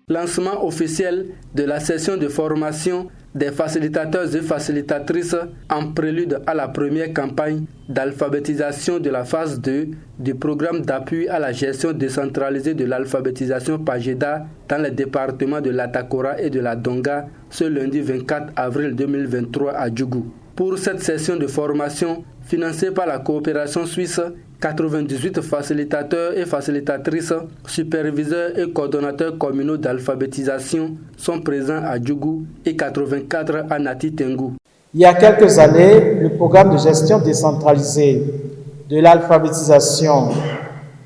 Lancement officiel de la session de formation des facilitateurs et facilitatrices en prélude à la première campagne d'alphabétisation de la phase 2 du programme d'appui à la gestion décentralisée de l'alphabétisation PAGEDA dans les départements de l'Atakora et de la Donga ce lundi 24 avril 2023 à Djougou. Pour cette session de formation financée par la coopération suisse, 98 facilitateurs et facilitatrices, superviseurs et coordonnateurs communaux d'alphabétisation sont présents à Djougou et 84 à Nati Tengou. Il y a quelques années, le programme de gestion décentralisée de l'alphabétisation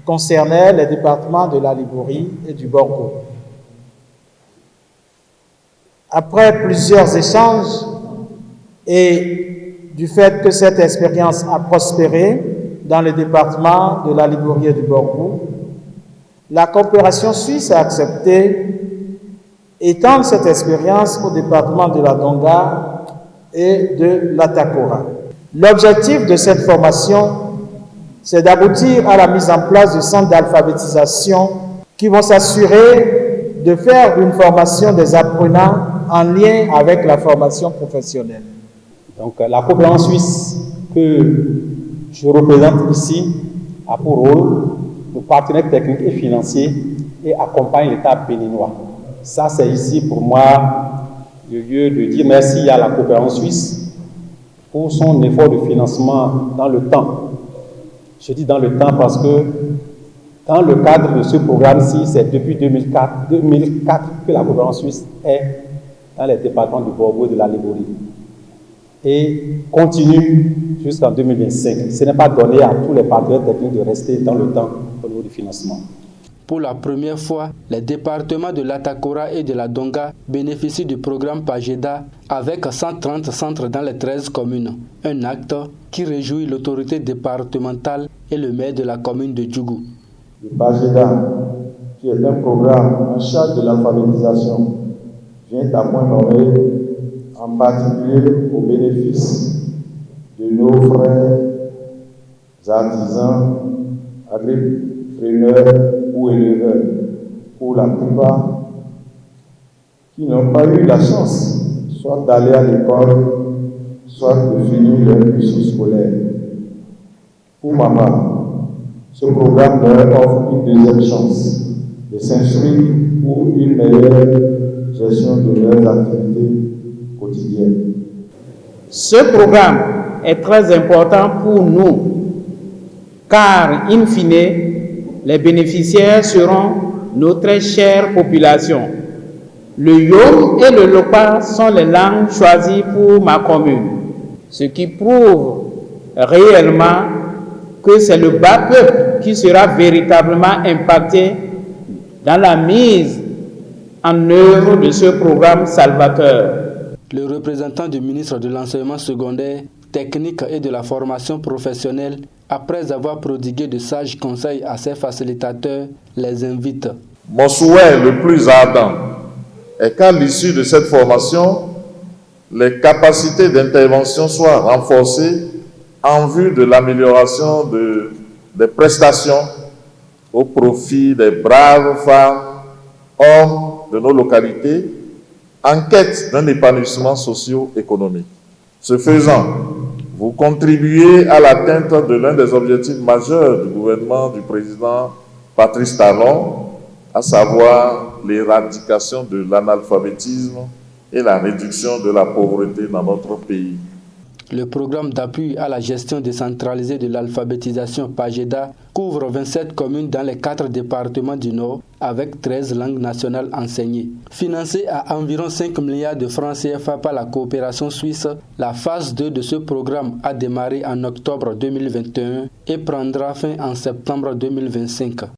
concernait les départements de la Ligurie et du Borgo. Après plusieurs échanges et du fait que cette expérience a prospéré dans le département de la Ligurie et du Borgo, la coopération suisse a accepté d'étendre cette expérience au département de la Donga et de l'Atakora. L'objectif de cette formation, c'est d'aboutir à la mise en place de centres d'alphabétisation qui vont s'assurer de faire une formation des apprenants en lien avec la formation professionnelle. Donc, la coopération suisse que je représente ici a pour rôle de partenaire technique et financier et accompagne l'État béninois. Ça, c'est ici pour moi le lieu de dire merci à la coopération suisse pour son effort de financement dans le temps. Je dis dans le temps parce que dans le cadre de ce programme-ci, c'est depuis 2004 que la coopération suisse est dans les départements du Borgo et de la Ligurie et continue jusqu'en 2025. Ce n'est pas donné à tous les partenaires techniques de rester dans le temps au niveau du financement. Pour la première fois, les départements de l'Atakora et de la Donga bénéficient du programme PAGEDA avec 130 centres dans les 13 communes. Un acte qui réjouit l'autorité départementale et le maire de la commune de Djougou. Le PAGEDA, qui est un programme en charge de l'alphabétisation, vient à point nommé en particulier au bénéfice de nos frères artisans, agripreneurs ou éleveurs, pour la plupart, qui n'ont pas eu la chance soit d'aller à l'école, soit de finir leur cursus scolaire. Pour ma part, ce programme leur offre une deuxième chance de s'inscrire pour une meilleure gestion de leurs activités quotidiennes. Ce programme est très important pour nous, car, in fine, les bénéficiaires seront nos très chères populations. Le Yom et le Lopa sont les langues choisies pour ma commune, ce qui prouve réellement que c'est le bas peuple qui sera véritablement impacté dans la mise en œuvre de ce programme salvateur. Le représentant du ministre de l'Enseignement secondaire, technique et de la formation professionnelle, après avoir prodigué de sages conseils à ses facilitateurs, les invite. Mon souhait le plus ardent est qu'à l'issue de cette formation, les capacités d'intervention soient renforcées en vue de l'amélioration des prestations au profit des braves femmes, hommes de nos localités, en quête d'un épanouissement socio-économique. Ce faisant, vous contribuez à l'atteinte de l'un des objectifs majeurs du gouvernement du président Patrice Talon, à savoir l'éradication de l'analphabétisme et la réduction de la pauvreté dans notre pays. Le programme d'appui à la gestion décentralisée de l'alphabétisation PAGEDA couvre 27 communes dans les 4 départements du Nord avec 13 langues nationales enseignées. Financé à environ 5 milliards de francs CFA par la coopération suisse, la phase 2 de ce programme a démarré en octobre 2021 et prendra fin en septembre 2025.